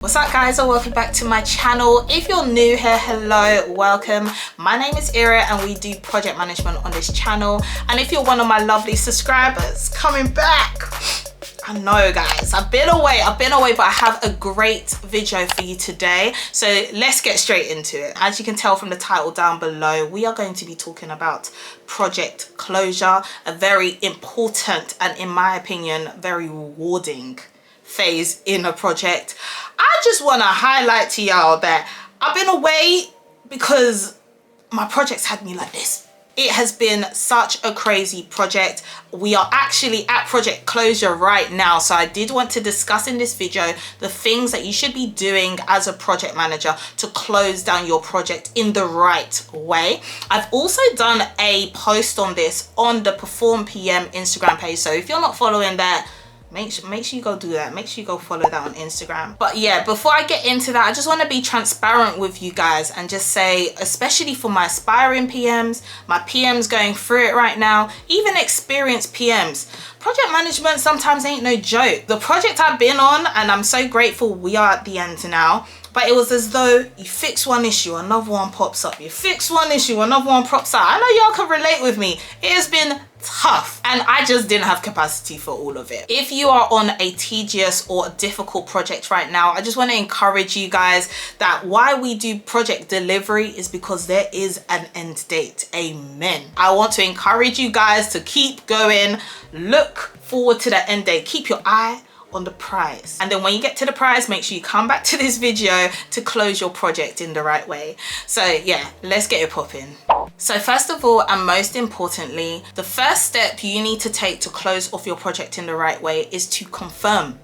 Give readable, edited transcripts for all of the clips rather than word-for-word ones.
What's up guys, and welcome back to my channel. If you're new here, hello, welcome. My name is Ira and we do project management on this channel. And if you're one of my lovely subscribers coming back, I know guys, I've been away, but I have a great video for you today. So let's get straight into it. As you can tell from the title down below, we are going to be talking about project closure, a very important and, in my opinion, very rewarding phase in a project. I just want to highlight to y'all that I've been away because my projects had me like this. It has been such a crazy project. We are actually at project closure right now, so I did want to discuss in this video the things that you should be doing as a project manager to close down your project in the right way. I've also done a post on this on the Perform PM Instagram page, so if you're not following that, make sure you go do that. Make sure you go follow that on Instagram. But yeah, before I get into that, I just want to be transparent with you guys and just say, especially for my aspiring PMs, my PMs going through it right now, even experienced PMs, project management sometimes ain't no joke. The project I've been on, and I'm so grateful we are at the end now, but it was as though you fix one issue, another one pops up. You fix one issue, another one pops up. I know y'all can relate with me. It has been tough and I just didn't have capacity for all of it. If you are on a tedious or difficult project right now, I just want to encourage you guys that why we do project delivery is because there is an end date. Amen. I want to encourage you guys to keep going, look forward to the end date, keep your eye on the prize, and then when you get to the prize, make sure you come back to this video to close your project in the right way. So yeah, let's get it popping. So first of all, and most importantly, the first step you need to take to close off your project in the right way is to confirm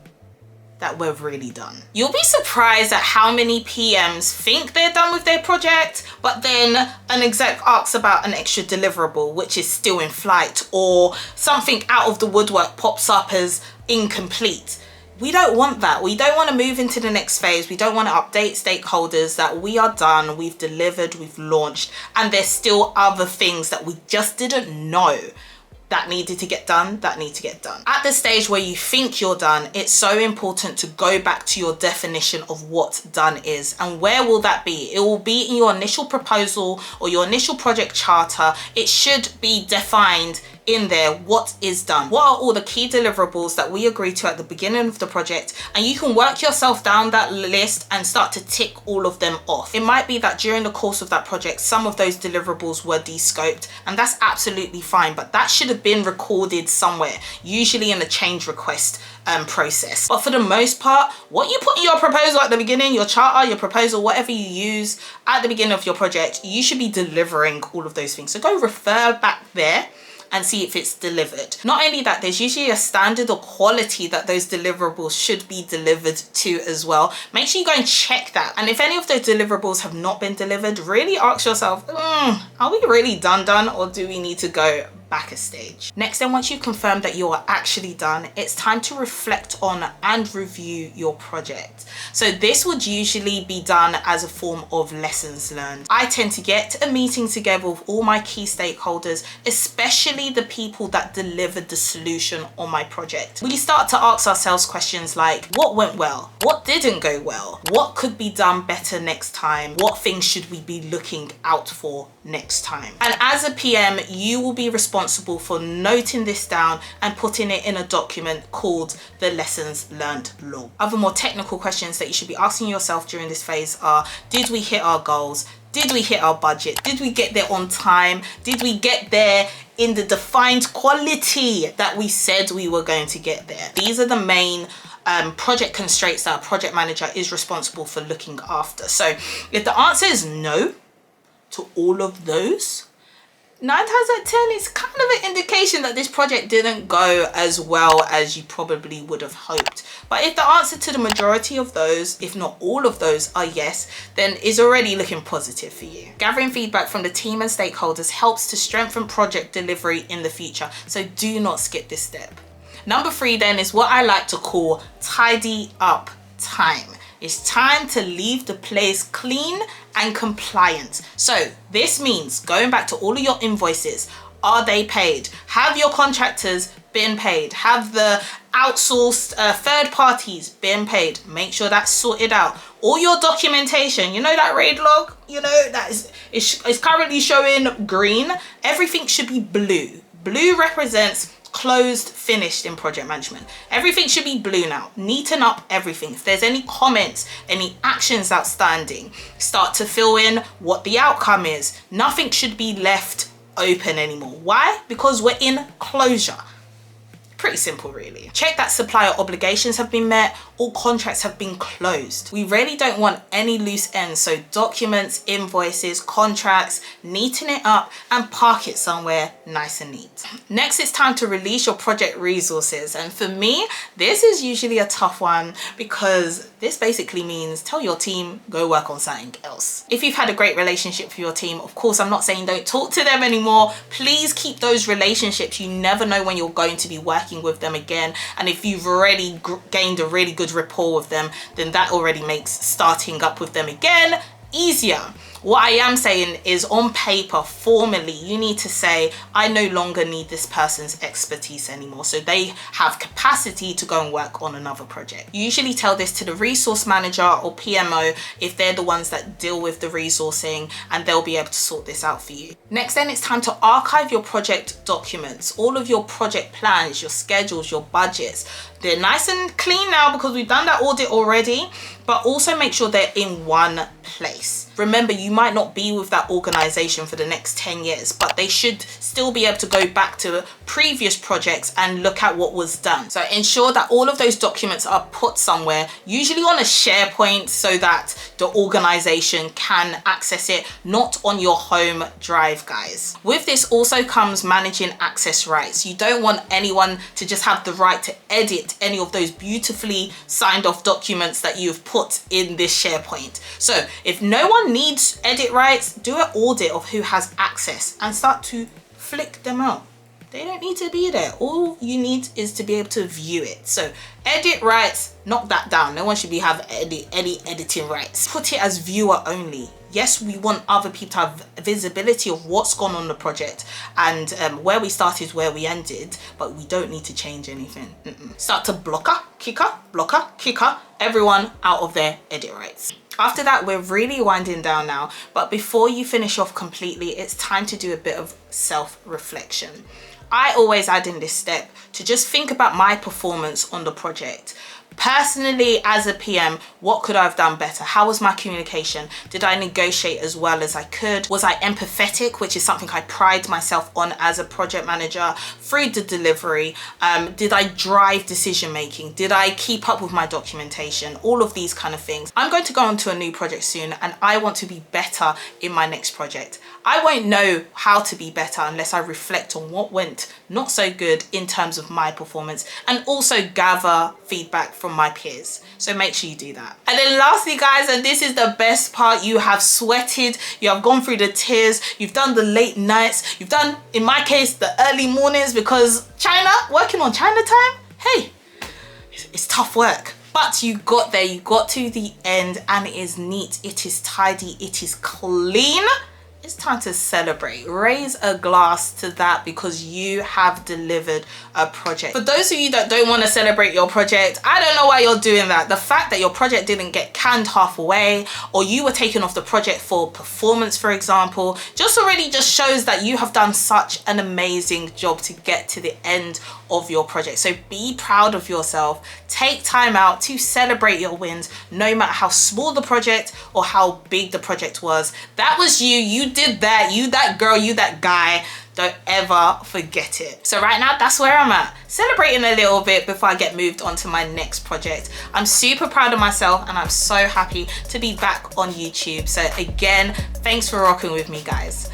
that we're really done. You'll be surprised at how many PMs think they're done with their project, but then an exec asks about an extra deliverable which is still in flight, or something out of the woodwork pops up as incomplete. We don't want that. We don't want to move into the next phase. We don't want to update stakeholders that we are done, we've delivered, we've launched, and there's still other things that we just didn't know that needed to get done, that need to get done. At the stage where you think you're done, it's so important to go back to your definition of what done is. And where will that be? It will be in your initial proposal or your initial project charter. It should be defined in there what is done. What are all the key deliverables that we agree to at the beginning of the project? And you can work yourself down that list and start to tick all of them off. It might be that during the course of that project, some of those deliverables were de-scoped, and that's absolutely fine, but that should have been recorded somewhere, usually in a change request process. But for the most part, what you put in your proposal at the beginning, your charter, your proposal, whatever you use at the beginning of your project, you should be delivering all of those things. So go refer back there and see if it's delivered. Not only that, there's usually a standard or quality that those deliverables should be delivered to as well. Make sure you go and check that. And if any of those deliverables have not been delivered, really ask yourself, are we really done, or do we need to go back a stage? Next, then, once you've confirmed that you are actually done, it's time to reflect on and review your project. So this would usually be done as a form of lessons learned. I tend to get a meeting together with all my key stakeholders, especially the people that delivered the solution on my project. We start to ask ourselves questions like, what went well? What didn't go well? What could be done better next time? What things should we be looking out for next time? And as a PM, you will be responsible for noting this down and putting it in a document called the lessons learned log. Other more technical questions that you should be asking yourself during this phase are, did we hit our goals? Did we hit our budget? Did we get there on time? Did we get there in the defined quality that we said we were going to get there? These are the main project constraints that a project manager is responsible for looking after. So if the answer is no to all of those, 9 times out of 10, it's kind of an indication that this project didn't go as well as you probably would have hoped. But if the answer to the majority of those, if not all of those, are yes, then it's already looking positive for you. Gathering feedback from the team and stakeholders helps to strengthen project delivery in the future, so do not skip this step. Number 3 then is what I like to call tidy up time. It's time to leave the place clean and compliant. So this means going back to all of your invoices. Are they paid? Have your contractors been paid? Have the outsourced third parties being paid, make sure that's sorted out. All your documentation, you know that raid log, you know that is currently showing green. Everything should be blue. Blue represents closed, finished in project management. Everything should be blue now. Neaten up everything. If there's any comments, any actions outstanding, start to fill in what the outcome is. Nothing should be left open anymore. Why? Because we're in closure. Pretty simple, really. Check that supplier obligations have been met, all contracts have been closed. We really don't want any loose ends, so documents, invoices, contracts, neaten it up and park it somewhere nice and neat. Next, it's time to release your project resources. And for me, this is usually a tough one because this basically means tell your team, go work on something else. If you've had a great relationship with your team, of course, I'm not saying don't talk to them anymore. Please keep those relationships. You never know when you're going to be working with them again, and if you've already gained a really good rapport with them, then that already makes starting up with them again easier. What I am saying is, on paper, formally, you need to say, I no longer need this person's expertise anymore, so they have capacity to go and work on another project. You usually tell this to the resource manager or PMO if they're the ones that deal with the resourcing, and they'll be able to sort this out for you. Next, then it's time to archive your project documents, all of your project plans, your schedules, your budgets. They're nice and clean now because we've done that audit already, but also make sure they're in one place. Remember, you might not be with that organization for the next 10 years, but they should still be able to go back to previous projects and look at what was done. So ensure that all of those documents are put somewhere, usually on a SharePoint, so that the organization can access it, not on your home drive, guys. With this also comes managing access rights. You don't want anyone to just have the right to edit any of those beautifully signed off documents that you've put in this SharePoint. So if no one needs edit rights, do an audit of who has access and start to flick them out. They don't need to be there. All you need is to be able to view it. So edit rights, knock that down. No one should be have any editing rights. Put it as viewer only. Yes, we want other people to have visibility of what's gone on the project and where we started, where we ended, but we don't need to change anything. Start to blocker, kicker, everyone out of their edit rights. After that, we're really winding down now, but before you finish off completely, it's time to do a bit of self-reflection. I always add in this step to just think about my performance on the project. Personally, as a PM, what could I have done better? How was my communication? Did I negotiate as well as I could? Was I empathetic, which is something I pride myself on as a project manager through the delivery? Did I drive decision making? Did I keep up with my documentation? All of these kind of things. I'm going to go on to a new project soon, and I want to be better in my next project. I won't know how to be better unless I reflect on what went not so good in terms of my performance, and also gather feedback from my peers. So make sure you do that. And then lastly, guys, and this is the best part, you have sweated, you have gone through the tears, you've done the late nights, you've done, in my case, the early mornings, because China, working on China time, hey, it's tough work. But you got there, you got to the end, and it is neat, it is tidy, it is clean. It's time to celebrate. Raise a glass to that because you have delivered a project. For those of you that don't want to celebrate your project, I don't know why you're doing that. The fact that your project didn't get canned halfway, or you were taken off the project for performance, for example, just already just shows that you have done such an amazing job to get to the end of your project. So be proud of yourself. Take time out to celebrate your wins, no matter how small the project or how big the project was. That was you. You did that. You that girl, you that guy. Don't ever forget it. So right now, that's where I'm at. Celebrating a little bit before I get moved on to my next project. I'm super proud of myself, and I'm so happy to be back on YouTube. So again, thanks for rocking with me, guys.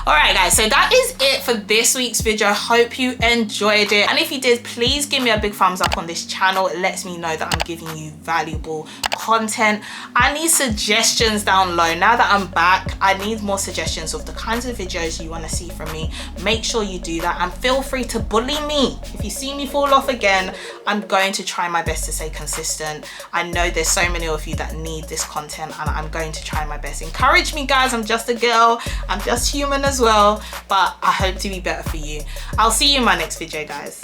All right, guys, so that is it for this week's video. I hope you enjoyed it. And if you did, please give me a big thumbs up on this channel. It lets me know that I'm giving you valuable content. I need suggestions down low. Now that I'm back, I need more suggestions of the kinds of videos you want to see from me. Make sure you do that, and feel free to bully me. If you see me fall off again, I'm going to try my best to stay consistent. I know there's so many of you that need this content, and I'm going to try my best. Encourage me, guys. I'm just a girl. I'm just human as well, but I hope to be better for you. I'll see you in my next video, guys.